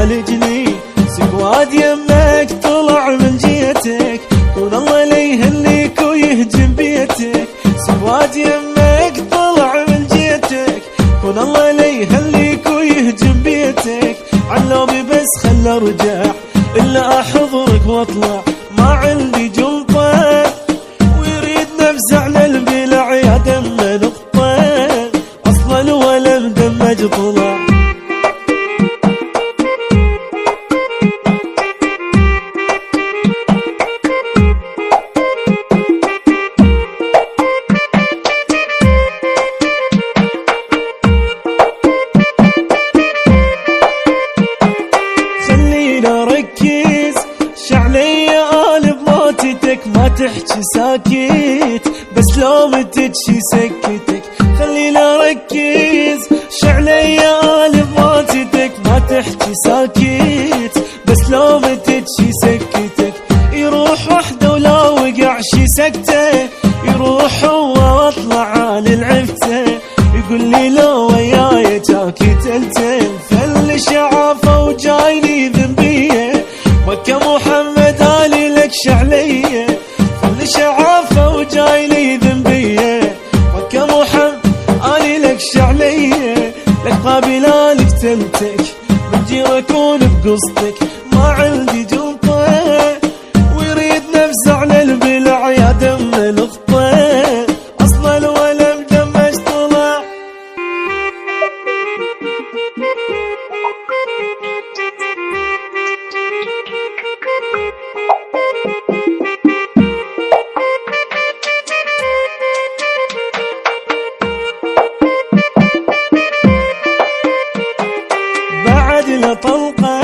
بعالجني، سواد يمك طلع من جيتك، كون الله لا يهنيك ويهجم بيتك. سواد يمك طلع من جيتك، كون الله لا يهنيك ويهجم بيتك. علومي بس خل ارجع الا احضرك واطلع، ما عندي جلطه ويريد نفزع للبلع يا دم نقطه، اصلا ولا مدمج طلع. ما تحكي ساكت بس لو متت شي سكتك، خلينا اركز شعلي قالب ماتتك. ما تحكي ساكت بس لو متت شي سكتك، يروح وحده ولا وقع شي سكته، يروح هو واطلع على العفته، يقول لي لو وياي جاكي تلتل فل شعافه وجايني ذنبيه، مكة محمد علي لك شعليه، فل شعافه وجايني ذنبيه، مكة محمد علي لك شعليه. لك قابله لك تلتك من جي اكون بقصتك، ما عندي جلطه ويريد نفزع للبلع يا دم لقطه، اصلا ولا مدمج طلع. طلقه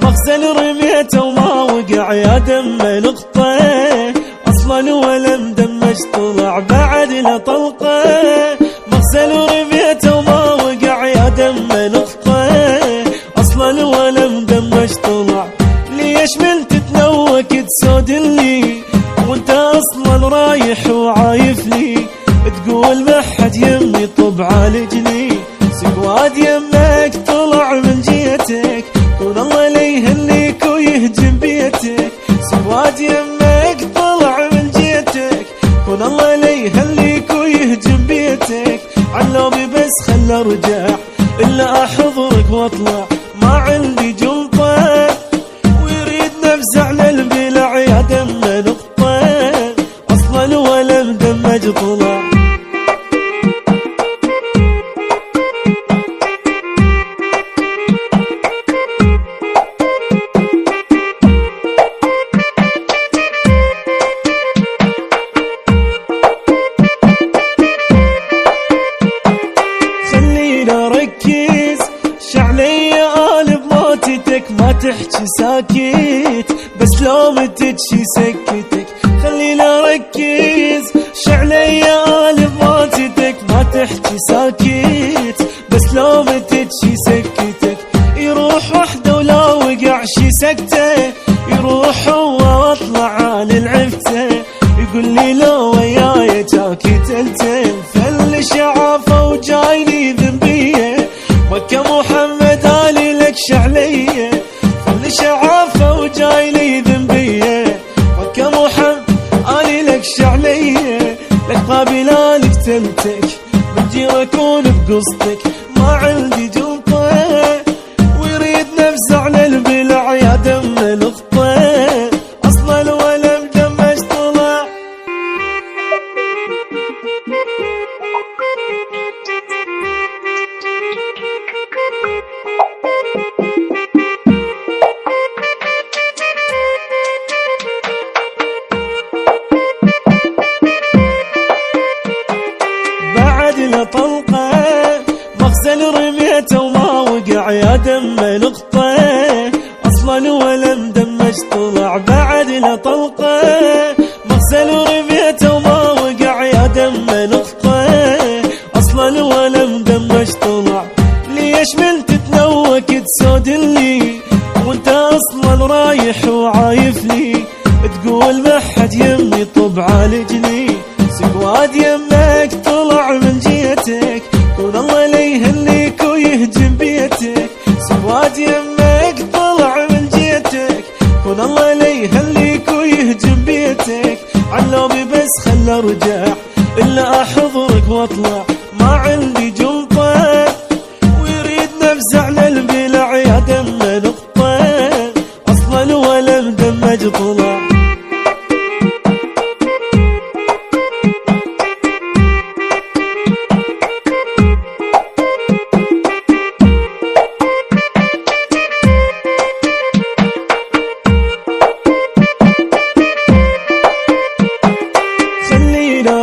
مغزل رميته وما وقع يا دم نقطه، اصلا ولا مدمج طلع. بعد له طلقه مغزل رميته وما وقع يا دم نقطه، اصلا ولا مدمج طلع. ليش من تتنوك تسودني وانت اصلا رايح وعايف لي، تقول ما حد يمي طب عالجني. سواد يمك طلع من جيتك، كون الله لا يهنيك ويهجم بيتك. سواد يمك طلع من جيتك، كون الله لا يهنيك ويهجم بيتك. علومي بس خل ارجع الا احضرك واطلع، ما عندي جلطه ويريد نفزع للبلع يا دم نقطه، اصلا ولا مدمج طلع. ما تحكي ساكت بس لو متت شي سكتك، خلينا اركز شعلي قالب ماتتك. ما تحكي ساكت بس لو متت شي سكتك، يروح وحده ولا وقع شي سكته، يروح هو واطلع على العفته، يقول لي لو وياي جاكي تلتل فل شعافه وجايني ذنبيه، مكة محمد علي لك شعليه، فل شعافه وجايني ذنبيه، مكة محمد علي لك شعليه. لك قابله لك تلتك من جي اكون بقصتك، ما عندي جلطه ويريد نفزع للبلع يا دم لقطه، اصلا ولا مدمج طلع. طلقه مغزل رميته وما وقع يا دم نقطه، اصلا ولا مدمج طلع. بعد له طلقه مغزل رميته وما وقع يا دم نقطه، اصلا ولا مدمج طلع. ليش من تتنوك تسودني وانت اصلا رايح وعايف لي، تقول ما حد يمي طب عالجني. سواد يمك طلع من جيتك، كون الله لا يهنيك ويهجم بيتك. سواد يمك كون الله لا يهليك ويهجم بيتك، علوبي بس خل ارجع الا احضرك واطلع ما عندي جلطه، ويريد نفزع للبلع يا دم نقطه، اصلا ولا مدمج طلع.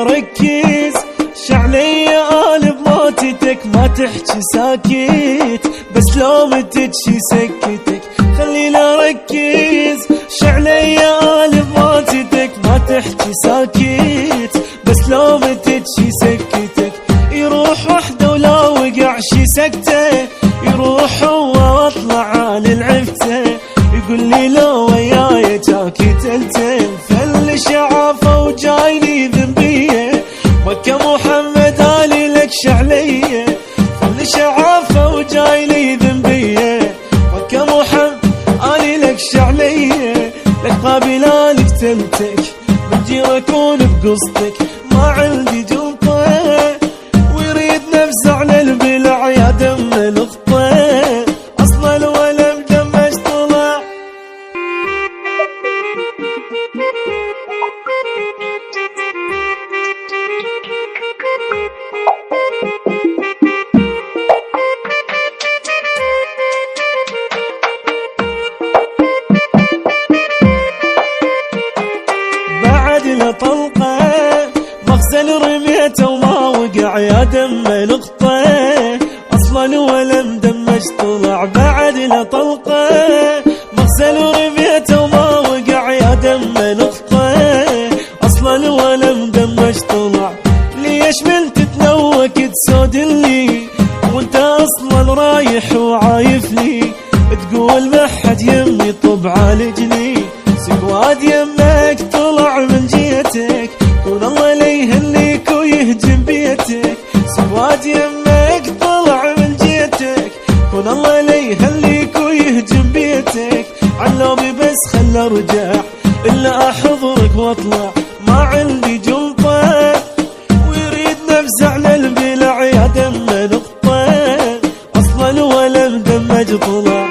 ركز شعلي قالب موتتك، ما تحكي ساكت بس لو متت شي سكتك، خلينا ركز شعلي قالب موتتك، ما تحكي ساكت بس لو متت شي سكتك، يروح وحده ولا وقع شي سكته، يروح هو واطلع على العفته، يقول لي لو وياي جاكي تلتل فل شعافه وجايلي ذنبيه، مكة محمد علي لك شعليه، فل شعافه وجايلي ذنبيه، مكة محمد علي لك شعليه، لك قابل لك تلتك من جير اكون بقصتك، ما عندي جلطه، ويريد نفزع للبلع يا دم لقطه، اصلا ولا مدمج طلع. بعد لطلقه مخزن رميته وما وقع يا دم لقطه، اصلا ولا مدمج طلع. بعد لطلقه مخزن رميته وما وقع يا دم لقطه، اصلا ولا مدمج طلع. ليش من تتنوك تسود لي وانت اصلا رايح وعايف لي، تقول ما حد يمي طب عالجني، سكواد يمك طلع من جيتك، كون الله لا يهليك ويهجم بيتك، سكواد يمك طلع من جيتك، كون الله لا يهليك ويهجم بيتك، علوبي بس خل ارجع الا احضرك واطلع ما عندي جلطه، ويريد نفزع للبلع يا دم نقطه، اصلا ولا مدمج طلع.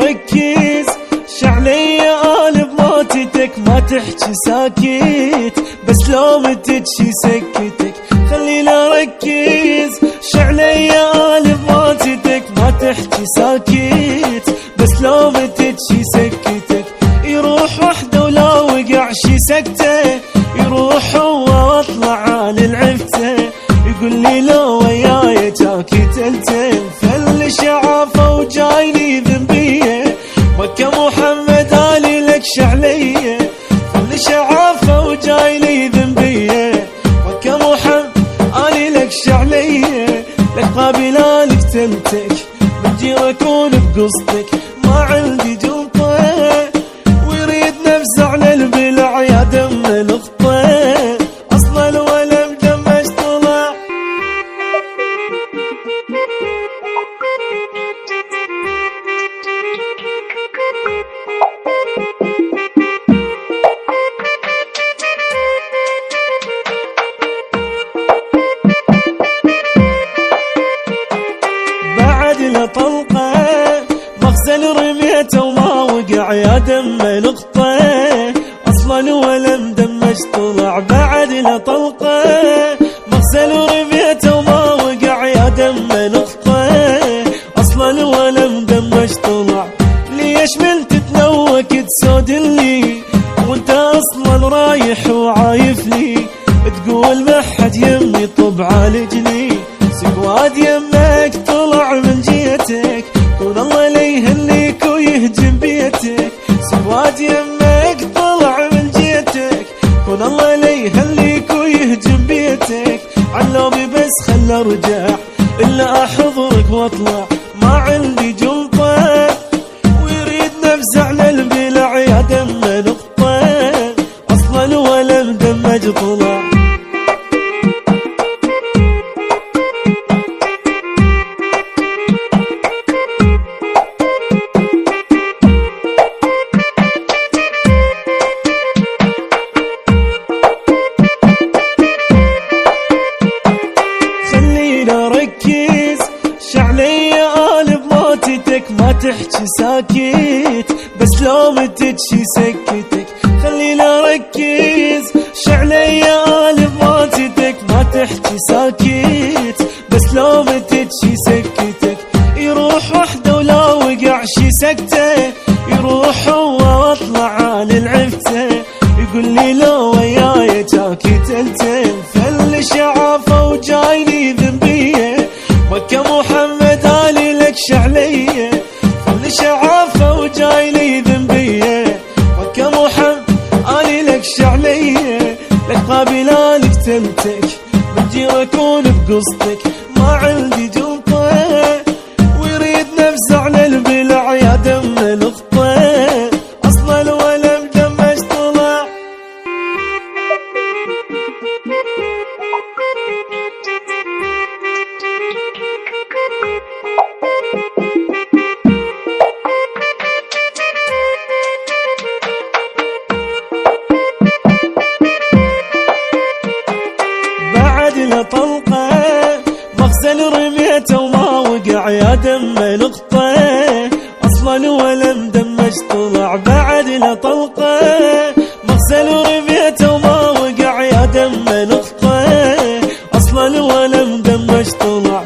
ركز شعلي قالب موتتك، ما تحكي ساكت بس لو متت شي سكتك، خلينا ركز شعلي قالب موتتك، ما تحكي ساكت بس لو متت شي سكتك، يروح وحده ولا وقع شي سكته، يروح هو واطلع على العفته، يقول لي لو وياي جاكي تلتل فل شعافه وجايلي ذنبيه، مكة محمد علي لك شعليه، فل شعافه وجايلي ذنبيه، مكة محمد علي لك شعليه، لك قابل لك تلتك من جير اكون بقصتك، ما عندي جلطه، ويريد نفزع للبلع يا دم لقطه، اصلا ولا مدمج طلع. بعد لطلقه مخزن رميته وما وقع يا دم لقطه، اصلا ولا مدمج طلع. بعد لطلقه مخزن رميته وما وقع يا دم لقطه، اصلا ولا مدمج طلع. ليش من تتنوك تسود لي وانت اصلا رايح وعايف لي، تقول ما حد يمي طب عالجني، سكواد يمك طلع من جيتك، كون الله لا يهليك ويهجم بيتك، سكواد يمك طلع من جيتك، كون الله لا يهليك ويهجم بيتك، علوبي بس خل ارجع الا احضرك واطلع ما عندي جلطه، بماتتك ما تحكي ساكت، بس لومتك شي سكتك خلينا اركز. شعلي قال بماتتك ما تحكي ساكت، بس لومتك شي سكتك. يروح وحده ولا وقع شي سكته، يروح هو واطلع عن العفته. يقول لي لو وياي جاكي تلتل، فل شعافه وجايني ذنبيه. مكة محمد علي لك شعليه، فل شعافه وجايني ذنبيه. مكة محمد علي لك شعليه، لك قابله لك تمتك بدي اكون بقصتك. ما عندي جلطه ويريد نفسه على البلع يا دم الخطه. اصلا الولم دمج طلع بعد لطلقه مخزن رميته وما وقع يا دم الخطه. اصلا ولم دمج طلع بعد لطلقه، مخزن رميته وما وقع يا دم الخطه. اصلا ولم دمج طلع.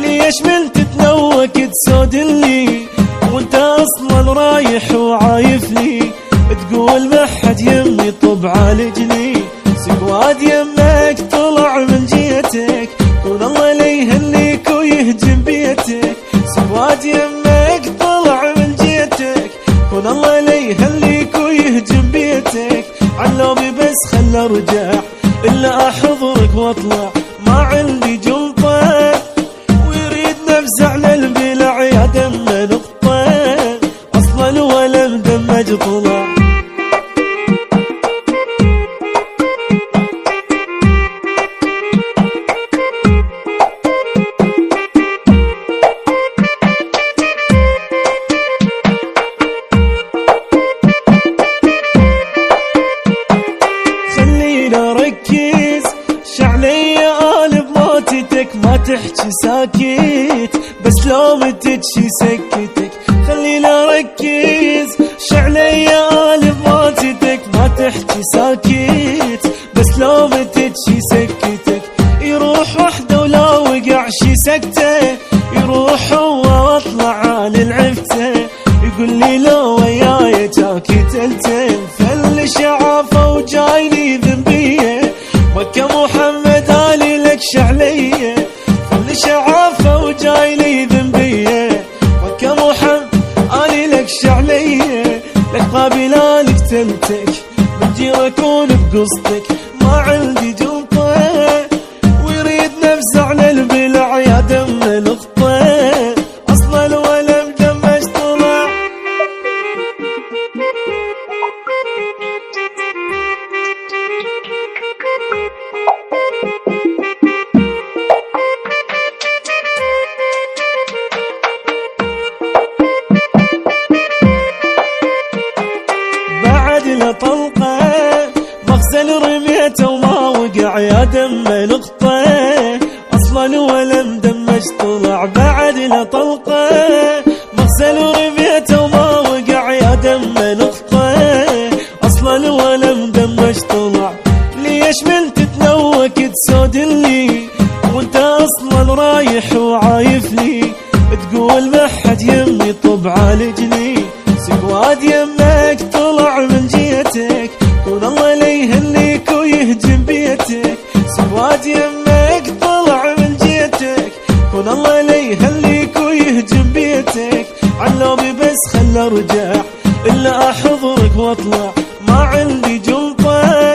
ليش من تتنوك تسود لي وانت اصلا رايح وعايف لي؟ تقول ما حد يمي طب عالجني، سواد يمك طلع من جيتك. كون الله لا يهنيك ويهجم بيتك، سواد يمك طلع من جيتك. كون الله لا يهنيك ويهجم بيتك. علومي بس خل ارجع الا احضرك واطلع. ما عندي جلطه ويريد نفسه على البلع يا دم نقطه. اصلا ولم دمج طلع. شعلي قال بماتتك ما تحكي ساكت، بس لومتك شي سكتك خلينا اركز. شعلي قال بماتتك ما تحكي ساكت، بس لومتك شي سكتك. يروح وحده ولا وقع شي سكته، يروح هو واطلع عن العفته. يقول لي لو وياي جاكي تلتل، فل شعافه وجايني ذنبيه. مكة محمد علي لك شعليه، فل شعافه وجايني ذنبيه. مكة محمد علي لك شعليه، لك قابله لك تمتك بدي اكون بقصتك. ما عندي جلطه ويريد نفسه على البلع يا دم الخطه. اصلا ولم دمج طلع. بعد لطلقه مخزن رميته وما وقع يا دم الخطه. اصلا ولم دمج طلع بعد لطلقه، مخزن رميته وما وقع يا دم الخطه. اصلا ولم دمج طلع. ليش من تتنوك تسود لي وانت اصلا رايح وعايف لي؟ تقول ما حد يمي طب عالجني، سواد يمك طلع من جيتك. كون الله لا يهنيك ويهجم بيتك، سواد يمك طلع من جيتك. كون الله لا يهنيك ويهجم بيتك. علومي بس خل ارجع الا احضرك واطلع. ما عندي جلطه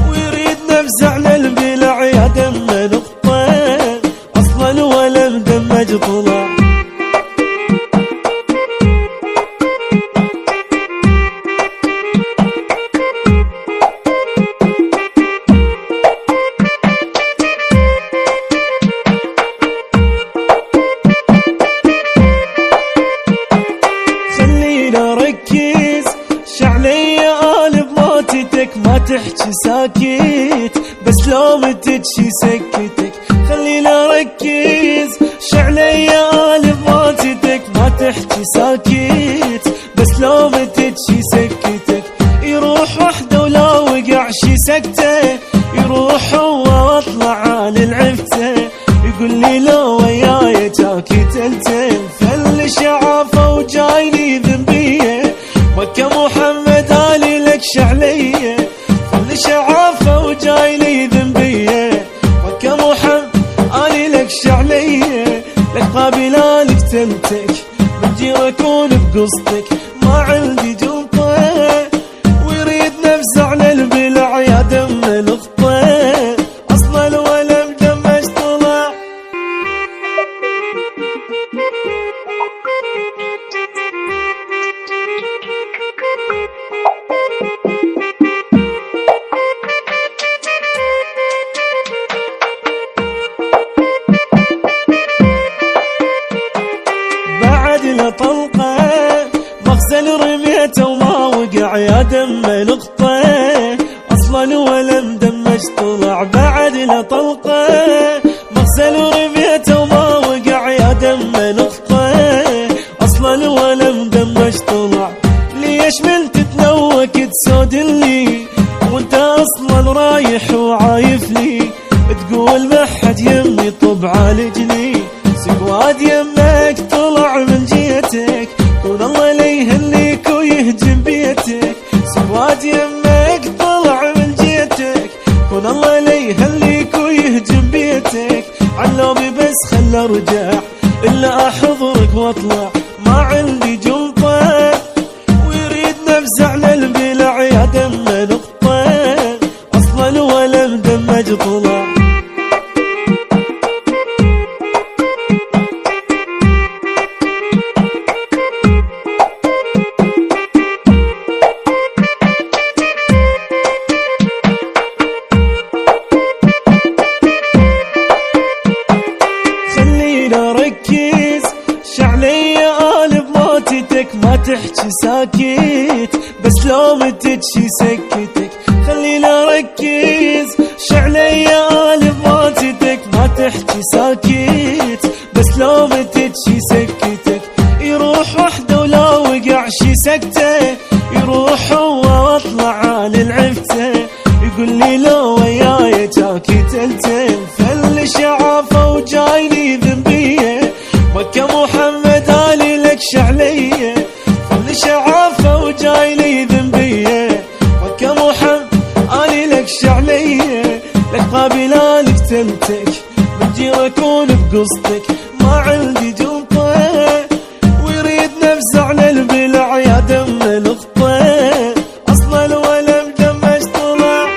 ويريد نفسه على البلع يا دم نقطه. اصلا ولم دمج طلع. شعلي قال بماتتك ما تحكي ساكت، بس لومتك شي سكتك خلينا اركز. شعلي قال بماتتك ما تحكي ساكت، بس لو متت شي سكتك يروح وحده، ولا وقع شي سكته يروح هو واطلع عن العفته. يقول لي لو وياي جاكي تلتل، فل شعافه وجايلي ذنبيه، مكة محمد علي لك شعليه. فل شعافه وجايلي ذنبيه، مكة محمد علي لك شعليه. لك قابل لك تلتك من جير اكون بقصتك، ما عندي جلطه ويريد نفسه على البلع يا دم الخطه، اصلا الولم دمج طلع. بعد لطلقه مغزل رميته وما وقع يا دم الخطه، اصلا ولم دمج طلع. بعد لطلقه مغزل رميته وما وقع يا دم الخطه، اصلا ولم دمج طلع. ليش من تتنوك تسود لي وانت اصلا رايح وعايف لي، تقول ما حد يمي طب عالجني، سواد يمك طلع من جيتك، كون الله لا يهنيك ويهجم بيتك. سواد يمك طلع من جيتك، كون الله لا يهنيك ويهجم بيتك. علومي بس خل ارجع الا احضرك واطلع، ما عندي جلطه ويريد نفسه على البلع يا دم نقطه، اصلا ولم دمج طلع. ما تحكي ساكت، بس لو متت شي سكتك خلينا ركز. شعلي قالب ماتتك ما تحكي ساكت، بس لو متت شي سكتك يروح وحده، ولا وقع شي سكته يروح هو واطلع عن العفته. يقول لي لو وياي جاكي تلتل، فل شعافه وجايلي ذنبيه، مكة محمد علي لك شعليه. فل شعافه وجايلي ذنبيه، مكة محمد علي لك شعليه. لك قابل لك تلتك من جير اكون بقصتك، ما عندي جلطه ويريد نفسه على البلع يا دم الخطه، اصلا الولم دمج طلع.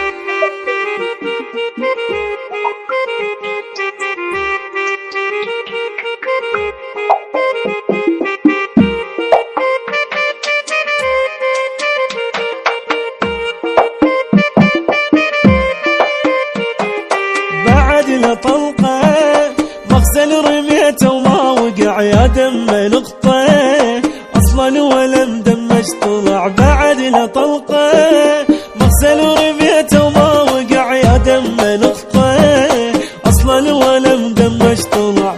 بعد لطلقه مغزل رميته وما وقع يا دم الخطه، اصلا ولم دمج طلع. بعد لطلقه مغزل رميته وما وقع يا دم الخطه، اصلا ولم دمج طلع.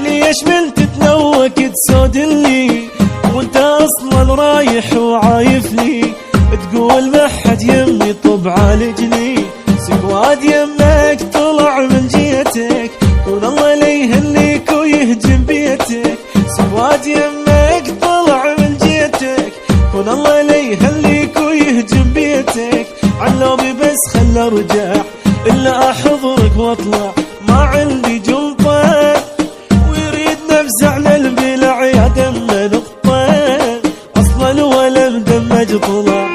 ليش من تتنوك تسود لي وانت اصلا رايح وعايف لي، تقول ما حد يمي طب عالجني، سواد يمك طلع من جيتك، كون الله لا يهنيك ويهجم بيتك. سواد يمك طلع من جيتك، كون الله لا يهنيك ويهجم بيتك. علومي بس خل ارجع الا احضرك واطلع، ما عندي جلطه ويريد نفسه على البلع يا دم نقطه، اصلا ولم دمج طلع.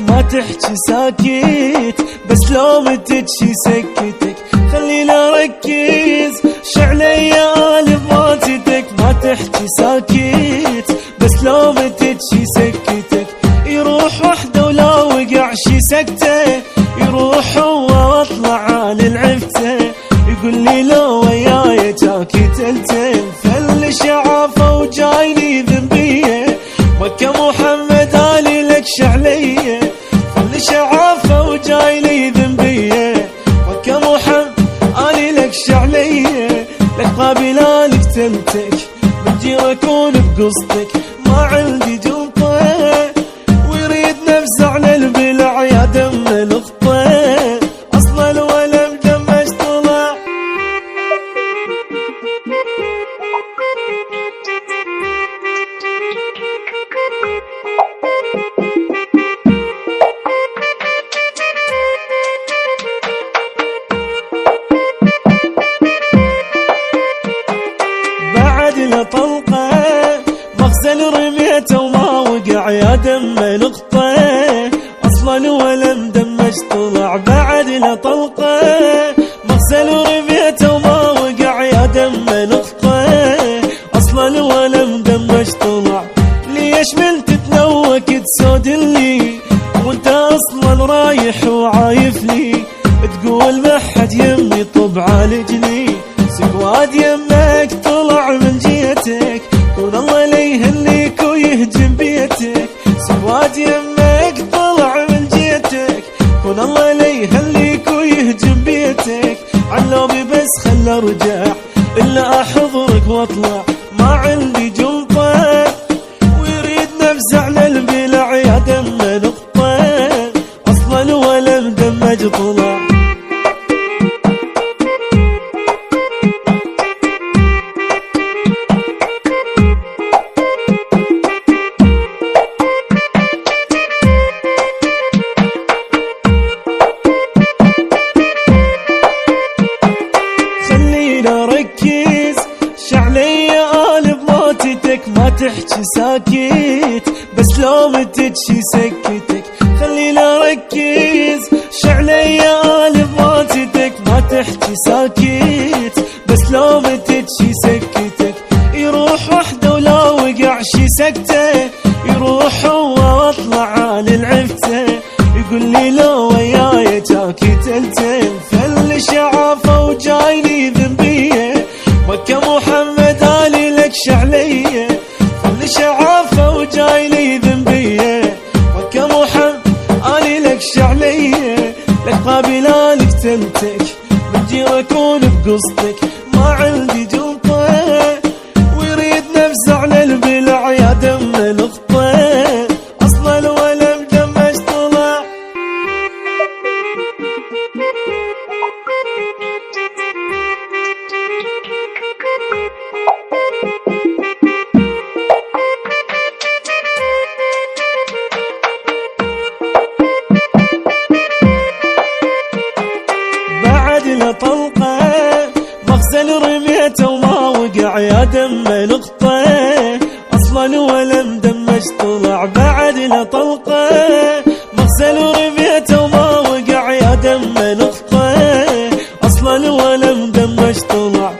ما تحكي ساكت، بس لو متت شي سكتك خلينا ركز. شعلي قالب ماتتك ما تحكي ساكت، بس لو متت شي سكتك يروح وحده، ولا وقع شي سكته يروح هو واطلع عن العفته. بقصدك ما عندي جلطة، ويريد نفزع للبلع يا دم القطة، أصل الولم دمج طلع. بعد لطلقة مغزل رميته وما وقع يا دم القطة، أصلا ولم دمج طلع. بعد لطلقة مغزل رميته وما وقع يا دم القطة، أصلا ولم دمج طلع. ليش من تتنوك تسود لي وانت أصلا رايح وعايف لي، تقول ما حد يمي طب عالجني، سواد يمك طلع من جيتك، كون الله لا يهنيك ويهجم بيتك. سواد يمك طلع من جيتك، كون الله لا يهنيك ويهجم بيتك. علومي بس خل ارجع الا احضرك واطلع، ما عندي جلطة ويريد نفزع للبلع يا دم نقطة، اصلا ولم دمج طلع. ركز شعلي قالب موتتك، ما تحكي ساكت بس لو متت شي سكتك. خلينا ركز شعلي قالب موتتك، ما تحكي ساكت بس لو متت شي سكتك. يروح وحده ولا وقع شي سكته، يروح هو واطلع على العفته، يقول لي لو وياي جاكي تلتل فل شعافه وجايني ذنبيه. مكة محمد علي لك شعليه، فل شعافه وجايني ذنبيه. مكة محمد علي لك شعليه، لك قابله لك تلتك من جير اكون بقصدك، ما عندي جلطه ويريد نفزع للبلع يا دم القطه، اصل الولم دمج طلع. بعد لطلقة مغزل رميته وما وقع يا دم القطة، اصلا ولم دمج طلع. بعد لطلقة مغزل رميته وما وقع يا دم القطة، اصلا ولم دمج طلع.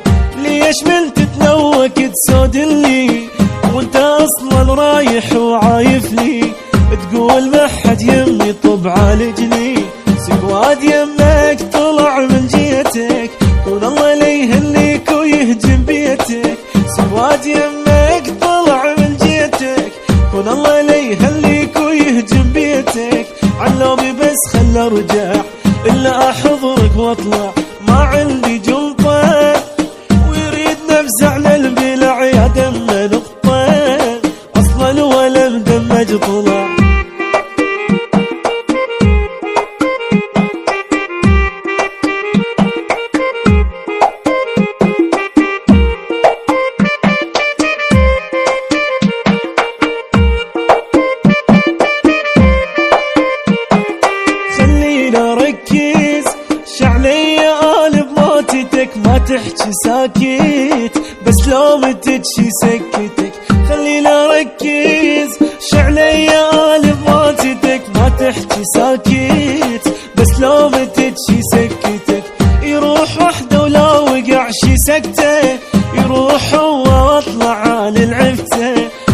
ليش من تتنوك تسود لي وانت اصلا رايح وعايف لي، تقول ما حد يمي طب عالجني، سواد يمك طلع من جيتك، كون الله لا يهنيك ويهجم بيتك. سواد يمك طلع من جيتك، كون الله لا يهنيك ويهجم بيتك. علومي بس خل ارجع الا احضرك واطلع، ما عندي جلطة ويريد نفزع للبلع يا دم نقطة، اصلا ولم دمج طلع. ركز شعلي قالب موتتك، ما تحكي ساكت بس لو متت شي سكتك. خلينا ركز شعلي قالب موتتك، ما تحكي ساكت بس لو متت شي سكتك. يروح وحده ولا وقع شي سكته، يروح هو واطلع على العفته،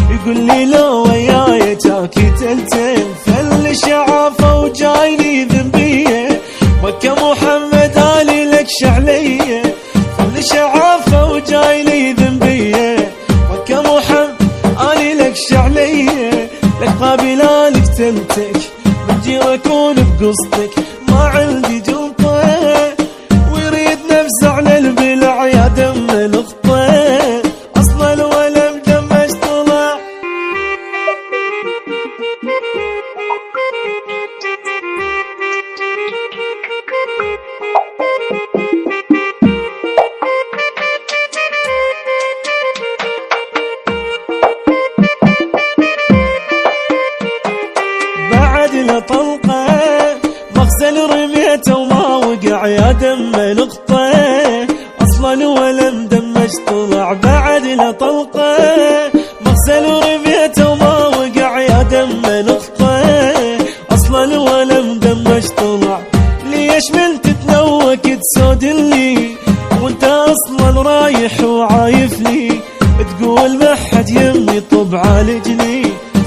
يقول لي لو وياي جاكي تلتل فل شعافه وجايني ذنبيه. مكة محمد علي لك شعليه، فل شعافه وجايني ذنبيه. مكة محمد علي لك شعليه، لك قابله لك تلتك من جير اكون بقصدك، ما عندي جلطه ويريد نفزع للبلع يا دم القطه، اصل الولم دمج طلع. يا دم نقطة، اصلا ولا مدمج طلع بعد له طلقة، مغزل ورميته وما وقع يا دم نقطة، اصلا ولا مدمج طلع. ليش من تتنوك تسود لي وانت اصلا رايح وعايف لي، تقول ما حد يمي طب عالجني،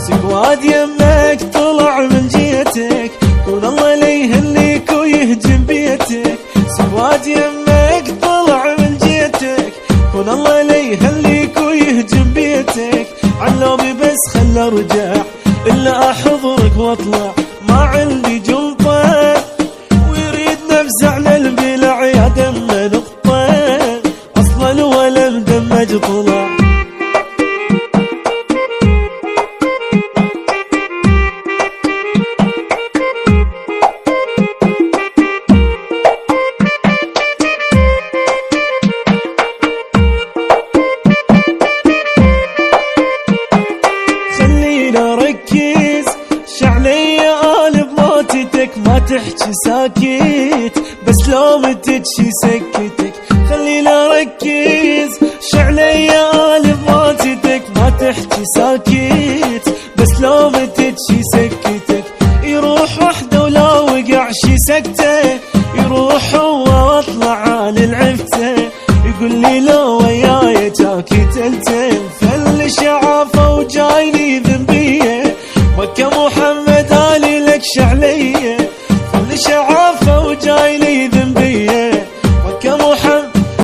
سواد يمك طلع من جيتك، كون الله لا يهنيك ويهجم بيتك، سواد يمك طلع من جيتك، كون الله لا يهنيك ويهجم بيتك، علومي بس خل ارجع الا احضرك واطلع، ما عندي جلطه ويريد نفزع للبلع يا دم نقطه، اصلا ولا مدمج طلع. ركز شعلي قالب موتتك، ما تحكي ساكت بس لو متت شي سكتك، خلينا ركز شعلي قالب موتتك، ما تحكي ساكت بس لو متت شي سكتك، يروح وحده ولا وقع شي سكته، يروح هو واطلع على العفته، يقول لي لو وياي جاكي تلتين فل شعافه وجايني ذنبيه، مكة محمد علي لك شعلي